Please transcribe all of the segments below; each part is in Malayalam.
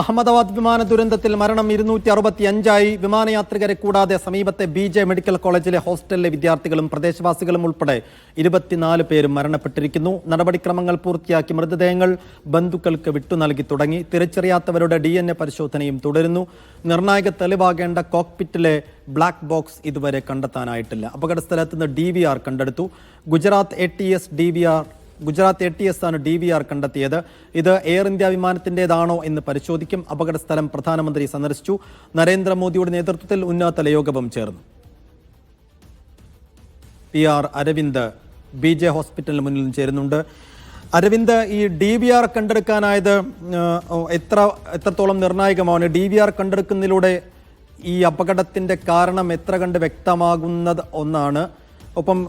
അഹമ്മദാബാദ് വിമാന ദുരന്തത്തിൽ മരണം 265 വിമാനയാത്രികരെ കൂടാതെ സമീപത്തെ BJ മെഡിക്കൽ കോളേജിലെ ഹോസ്റ്റലിലെ വിദ്യാർത്ഥികളും പ്രദേശവാസികളും ഉൾപ്പെടെ 24 പേരും മരണപ്പെട്ടിരിക്കുന്നു. നടപടിക്രമങ്ങൾ പൂർത്തിയാക്കി മൃതദേഹങ്ങൾ ബന്ധുക്കൾക്ക് വിട്ടു നൽകി തുടങ്ങി. തിരിച്ചറിയാത്തവരുടെ DNA പരിശോധനയും തുടരുന്നു. നിർണായക തെളിവാകേണ്ട കോക്പിറ്റിലെ ബ്ലാക്ക് ബോക്സ് ഇതുവരെ കണ്ടെത്താനായിട്ടില്ല. അപകടസ്ഥലത്ത് നിന്ന് DVR കണ്ടെടുത്തു. ഗുജറാത്ത് ATS ആണ് DVR കണ്ടെത്തിയത്. ഇത് എയർ ഇന്ത്യ വിമാനത്തിൻ്റെതാണോ എന്ന് പരിശോധിക്കും. അപകടസ്ഥലം പ്രധാനമന്ത്രി സന്ദർശിച്ചു. നരേന്ദ്രമോദിയുടെ നേതൃത്വത്തിൽ ഉന്നതതല യോഗവും ചേർന്നു. PR അരവിന്ദ് BJ ഹോസ്പിറ്റലിന് മുന്നിൽ ചേരുന്നുണ്ട്. അരവിന്ദ്, ഈ DVR കണ്ടെടുക്കാനായത് എത്രത്തോളം നിർണായകമാണ്? DVR കണ്ടെടുക്കുന്നതിലൂടെ ഈ അപകടത്തിന്റെ കാരണം എത്ര കണ്ട് വ്യക്തമാകുന്നത് ഒന്നാണ്. ഒപ്പം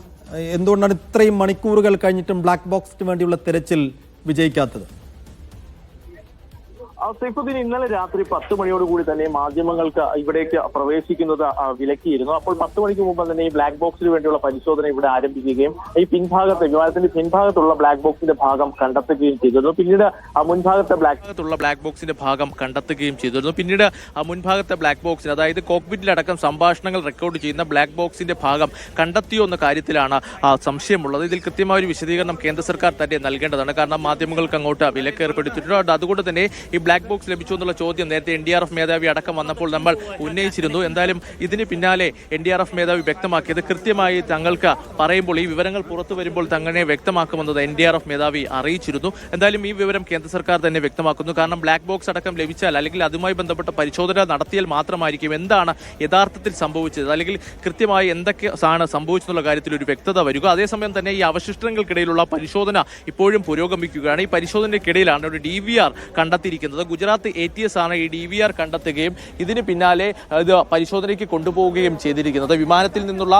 എന്തുകൊണ്ടാണ് ഇത്രയും മണിക്കൂറുകൾ കഴിഞ്ഞിട്ടും ബ്ലാക്ക് ബോക്സിന് വേണ്ടിയുള്ള തിരച്ചിൽ വിജയിക്കാത്തത്? സൈഫുദ്ദീൻ, ഇന്നലെ രാത്രി 10 മണിയോടുകൂടി തന്നെ മാധ്യമങ്ങൾക്ക് ഇവിടേക്ക് പ്രവേശിക്കുന്നത് വിലക്കിയിരുന്നു. അപ്പോൾ 10 മണിക്ക് മുമ്പ് തന്നെ ഈ ബ്ലാക്ക് ബോക്സിന് വേണ്ടിയുള്ള പരിശോധന ഇവിടെ ആരംഭിക്കുകയും ഈ വിമാനത്തിന്റെ പിൻഭാഗത്തുള്ള ബ്ലാക്ക് ബോക്സിന്റെ ഭാഗം കണ്ടെത്തുകയും ചെയ്തിരുന്നു. പിന്നീട് മുൻഭാഗത്തെ ബ്ലാക്ക് ബോക്സിന്റെ ഭാഗം കണ്ടെത്തുകയും ചെയ്തിരുന്നു. പിന്നീട് മുൻഭാഗത്തെ ബ്ലാക്ക് ബോക്സിന്, അതായത് കോക്പിറ്റിലടക്കം സംഭാഷണങ്ങൾ റെക്കോർഡ് ചെയ്യുന്ന ബ്ലാക്ക് ബോക്സിന്റെ ഭാഗം കണ്ടെത്തിയോ എന്ന കാര്യത്തിലാണ് സംശയമുള്ളത്. ഇതിൽ കൃത്യമായ ഒരു വിശദീകരണം കേന്ദ്ര സർക്കാർ തന്നെ നൽകേണ്ടതാണ്. കാരണം മാധ്യമങ്ങൾക്ക് അങ്ങോട്ട് വിലക്ക് ഏർപ്പെടുത്തിയിട്ടുണ്ട്. അതുകൊണ്ട് തന്നെ ഈ ബ്ലാക്ക് ബോക്സ് ലഭിച്ചു എന്നുള്ള ചോദ്യം നേരത്തെ NDRF മേധാവി അടക്കം വന്നപ്പോൾ നമ്മൾ ഉന്നയിച്ചിരുന്നു. എന്തായാലും ഇതിന് പിന്നാലെ NDRF മേധാവി വ്യക്തമാക്കിയത് കൃത്യമായി തങ്ങൾക്ക് പറയുമ്പോൾ ഈ വിവരങ്ങൾ പുറത്തു വരുമ്പോൾ തങ്ങളെ വ്യക്തമാക്കുമെന്നത് NDRF മേധാവി അറിയിച്ചിരുന്നു. എന്തായാലും ഈ വിവരം കേന്ദ്ര സർക്കാർ തന്നെ വ്യക്തമാക്കുന്നു. കാരണം ബ്ലാക്ക് ബോക്സ് അടക്കം ലഭിച്ചാൽ അല്ലെങ്കിൽ അതുമായി ബന്ധപ്പെട്ട പരിശോധന നടത്തിയാൽ മാത്രമായിരിക്കും എന്താണ് യഥാർത്ഥത്തിൽ സംഭവിച്ചത്, അല്ലെങ്കിൽ കൃത്യമായി എന്തൊക്കെയാണ് സംഭവിച്ചെന്നുള്ള കാര്യത്തിൽ ഒരു വ്യക്തത വരിക. അതേസമയം തന്നെ ഈ അവശിഷ്ടങ്ങൾക്കിടയിലുള്ള പരിശോധന ഇപ്പോഴും പുരോഗമിക്കുകയാണ്. ഈ പരിശോധനയ്ക്കിടയിലാണ് ഒരു DVR കണ്ടെത്തിയിരിക്കുന്നത്. ഗുജറാത്ത് ATS ആണ് ഈ DVR കണ്ടെത്തുകയും ഇതിന് പിന്നാലെ ഇത് പരിശോധനയ്ക്ക് കൊണ്ടുപോവുകയും ചെയ്തിരിക്കുന്നത്. വിമാനത്തിൽ നിന്നുള്ള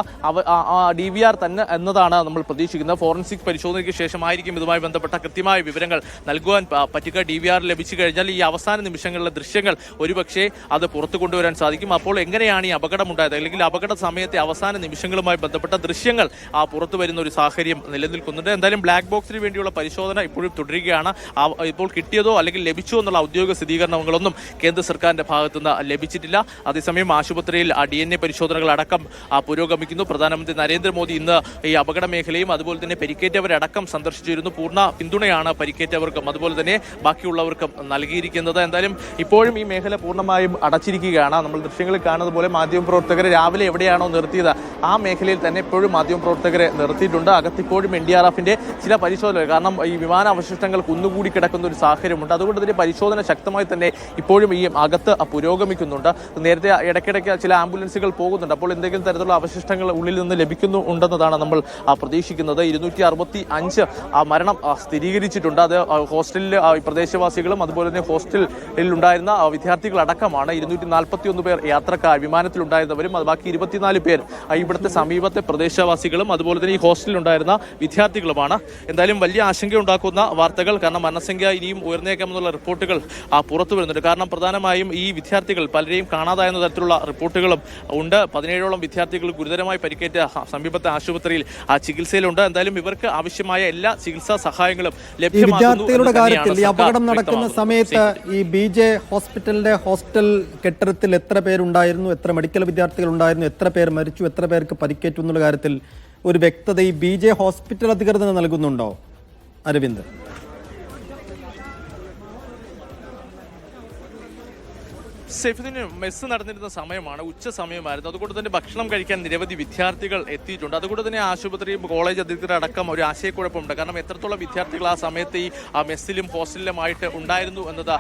DVR തന്നെ എന്നതാണ് നമ്മൾ പ്രതീക്ഷിക്കുന്നത്. ഫോറൻസിക് പരിശോധനയ്ക്ക് ശേഷമായിരിക്കും ഇതുമായി ബന്ധപ്പെട്ട കൃത്യമായ വിവരങ്ങൾ നൽകുവാൻ പറ്റുക. DVR ലഭിച്ചു കഴിഞ്ഞാൽ ഈ അവസാന നിമിഷങ്ങളിലെ ദൃശ്യങ്ങൾ ഒരുപക്ഷെ അത് പുറത്തു കൊണ്ടുവരാൻ സാധിക്കും. അപ്പോൾ എങ്ങനെയാണ് ഈ അപകടമുണ്ടായത്, അല്ലെങ്കിൽ അപകട സമയത്തെ അവസാന നിമിഷങ്ങളുമായി ബന്ധപ്പെട്ട ദൃശ്യങ്ങൾ പുറത്തു വരുന്ന ഒരു സാഹചര്യം നിലനിൽക്കുന്നുണ്ട്. എന്തായാലും ബ്ലാക്ക് ബോക്സിന് വേണ്ടിയുള്ള പരിശോധന ഇപ്പോഴും തുടരുകയാണ്. ഇപ്പോൾ കിട്ടിയതോ അല്ലെങ്കിൽ ലഭിച്ചോ എന്നുള്ള ഔദ്യോഗിക സ്ഥിരീകരണങ്ങളൊന്നും കേന്ദ്ര സർക്കാരിന്റെ ഭാഗത്തുനിന്ന് ലഭിച്ചിട്ടില്ല. അതേസമയം ആശുപത്രിയിൽ DNA പരിശോധനകൾ അടക്കം പുരോഗമിക്കുന്നു. പ്രധാനമന്ത്രി നരേന്ദ്രമോദി ഇന്ന് ഈ അപകട മേഖലയും അതുപോലെ തന്നെ പരിക്കേറ്റവരടക്കം സന്ദർശിച്ചിരുന്നു. പൂർണ്ണ പിന്തുണയാണ് പരിക്കേറ്റവർക്കും അതുപോലെ തന്നെ ബാക്കിയുള്ളവർക്കും നൽകിയിരിക്കുന്നത്. എന്തായാലും ഇപ്പോഴും ഈ മേഖല പൂർണ്ണമായും അടച്ചിരിക്കുകയാണ്. നമ്മൾ ദൃശ്യങ്ങളിൽ കാണുന്നത് പോലെ മാധ്യമപ്രവർത്തകരെ രാവിലെ എവിടെയാണോ നിർത്തിയത് ആ മേഖലയിൽ തന്നെ ഇപ്പോഴും മാധ്യമപ്രവർത്തകരെ നിർത്തിയിട്ടുണ്ട്. അകത്തിപ്പോഴും NDRFന്റെ ചില പരിശോധനകൾ, കാരണം ഈ വിമാന അവശിഷ്ടങ്ങൾ കുന്നുകൂടി കിടക്കുന്ന ഒരു സാഹചര്യമുണ്ട്. അതുകൊണ്ട് തന്നെ പരിശോധന ശക്തമായി തന്നെ ഇപ്പോഴും ഈ അകത്ത് പുരോഗമിക്കുന്നുണ്ട്. നേരത്തെ ഇടയ്ക്കിടയ്ക്ക് ചില ആംബുലൻസുകൾ പോകുന്നുണ്ട്. അപ്പോൾ എന്തെങ്കിലും തരത്തിലുള്ള അവശിഷ്ടങ്ങൾ ഉള്ളിൽ നിന്ന് ലഭിക്കുന്നുണ്ടെന്നതാണ് നമ്മൾ പ്രതീക്ഷിക്കുന്നത്. 265 മരണം സ്ഥിരീകരിച്ചിട്ടുണ്ട്. അത് ഹോസ്റ്റലിൽ പ്രദേശവാസികളും അതുപോലെ തന്നെ ഹോസ്റ്റലിൽ ഉണ്ടായിരുന്ന വിദ്യാർത്ഥികളടക്കമാണ്. 241 പേർ യാത്രക്കാർ വിമാനത്തിലുണ്ടായിരുന്നവരും ബാക്കി 24 പേർ ഇവിടുത്തെ സമീപത്തെ പ്രദേശവാസികളും അതുപോലെ തന്നെ ഈ ഹോസ്റ്റലിൽ ഉണ്ടായിരുന്ന വിദ്യാർത്ഥികളുമാണ്. എന്തായാലും വലിയ ആശങ്കയുണ്ടാക്കുന്ന വാർത്തകൾ, കാരണം മരണസംഖ്യ ഇനിയും ഉയർന്നേക്കാമെന്നുള്ള റിപ്പോർട്ടുകൾ പുറത്തു വരുന്നുണ്ട്. കാരണം പ്രധാനമായും ഈ വിദ്യാർത്ഥികൾ പലരെയും കാണാതായെന്ന തരത്തിലുള്ള റിപ്പോർട്ടുകളും ഉണ്ട്. 17ഓളം വിദ്യാർത്ഥികൾ ഗുരുതരമായി പരിക്കേറ്റ സമീപത്തെ ആശുപത്രിയിൽ ചികിത്സയിലുണ്ട്. എന്തായാലും ഇവർക്ക് ആവശ്യമായ എല്ലാ ചികിത്സാ സഹായങ്ങളും ലഭ്യമാക്കുന്നു. വിദ്യാർത്ഥികളുടെ കാര്യത്തിൽ ഈ അപകടം നടക്കുന്ന സമയത്ത് ഈ BJ ഹോസ്പിറ്റലിന്റെ ഹോസ്റ്റൽ കെട്ടിടത്തിൽ എത്ര പേരുണ്ടായിരുന്നു, എത്ര മെഡിക്കൽ വിദ്യാർത്ഥികൾ ഉണ്ടായിരുന്നു, എത്ര പേർ മരിച്ചു, എത്ര പേർക്ക് പരിക്കേറ്റു എന്നുള്ള കാര്യത്തിൽ ഒരു വ്യക്തത ഈ BJ ഹോസ്പിറ്റൽ അധികൃതർ നൽകുന്നുണ്ടോ അരവിന്ദ്? സൈഫുദ്ദീൻ, മെസ്സ് നടന്നിരുന്ന സമയമാണ്, ഉച്ച സമയമായിരുന്നു. അതുകൊണ്ട് തന്നെ ഭക്ഷണം കഴിക്കാൻ നിരവധി വിദ്യാർത്ഥികൾ എത്തിയിട്ടുണ്ട്. അതുകൊണ്ട് തന്നെ ആശുപത്രിയും കോളേജ് അധികൃതരടക്കം ഒരു ആശയക്കുഴപ്പമുണ്ട്. കാരണം എത്രത്തോളം വിദ്യാർത്ഥികൾ ആ സമയത്ത് ഈ മെസ്സിലും ഹോസ്റ്റലിലുമായിട്ട് ഉണ്ടായിരുന്നു എന്നത്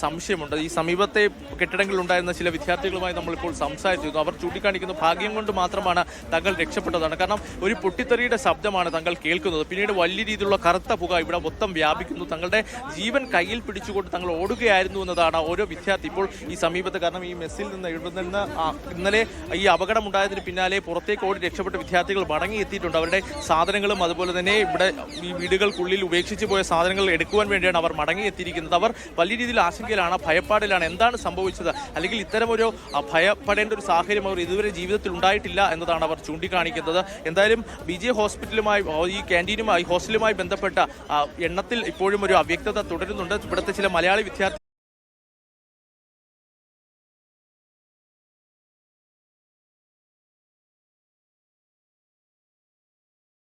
സംശയമുണ്ട്. ഈ സമീപത്തെ കെട്ടിടങ്ങളിൽ ഉണ്ടായിരുന്ന ചില വിദ്യാർത്ഥികളുമായി നമ്മളിപ്പോൾ സംസാരിച്ചിരുന്നു. അവർ ചൂണ്ടിക്കാണിക്കുന്ന ഭാഗ്യം കൊണ്ട് മാത്രമാണ് തങ്ങൾ രക്ഷപ്പെട്ടതാണ്. കാരണം ഒരു പൊട്ടിത്തെറിയുടെ ശബ്ദമാണ് തങ്ങൾ കേൾക്കുന്നത്. പിന്നീട് വലിയ രീതിയിലുള്ള കറുത്ത പുക ഇവിടെ മൊത്തം വ്യാപിക്കുന്നു. തങ്ങളുടെ ജീവൻ കയ്യിൽ പിടിച്ചുകൊണ്ട് തങ്ങൾ ഓടുകയായിരുന്നു എന്നതാണ് ഓരോ വിദ്യാർത്ഥി ഇപ്പോൾ ഈ സമീപ കാരണം ഈ മെസ്സിൽ നിന്ന് ഇന്നലെ ഈ അപകടമുണ്ടായതിന് പിന്നാലെ പുറത്തേക്ക് ഓടി രക്ഷപ്പെട്ട വിദ്യാർത്ഥികൾ മടങ്ങിയെത്തിയിട്ടുണ്ട്. അവരുടെ സാധനങ്ങളും അതുപോലെ തന്നെ ഇവിടെ ഈ വീടുകൾക്കുള്ളിൽ ഉപേക്ഷിച്ച് പോയ സാധനങ്ങൾ എടുക്കുവാൻ വേണ്ടിയാണ് അവർ മടങ്ങിയെത്തിയിരിക്കുന്നത്. അവർ വലിയ രീതിയിൽ ആശങ്കയിലാണ്, ഭയപ്പാടിലാണ്. എന്താണ് സംഭവിച്ചത്, അല്ലെങ്കിൽ ഇത്തരമൊരു ഭയപ്പെടേണ്ട ഒരു സാഹചര്യം അവർ ഇതുവരെ ജീവിതത്തിൽ ഉണ്ടായിട്ടില്ല എന്നതാണ് അവർ ചൂണ്ടിക്കാണിക്കുന്നത്. എന്തായാലും BJ ഹോസ്പിറ്റലുമായി ഈ ക്യാൻറ്റീനുമായി ഹോസ്റ്റലുമായി ബന്ധപ്പെട്ട എണ്ണത്തിൽ ഇപ്പോഴും ഒരു അവ്യക്തത തുടരുന്നുണ്ട്. ഇവിടുത്തെ ചില മലയാളി വിദ്യാർത്ഥി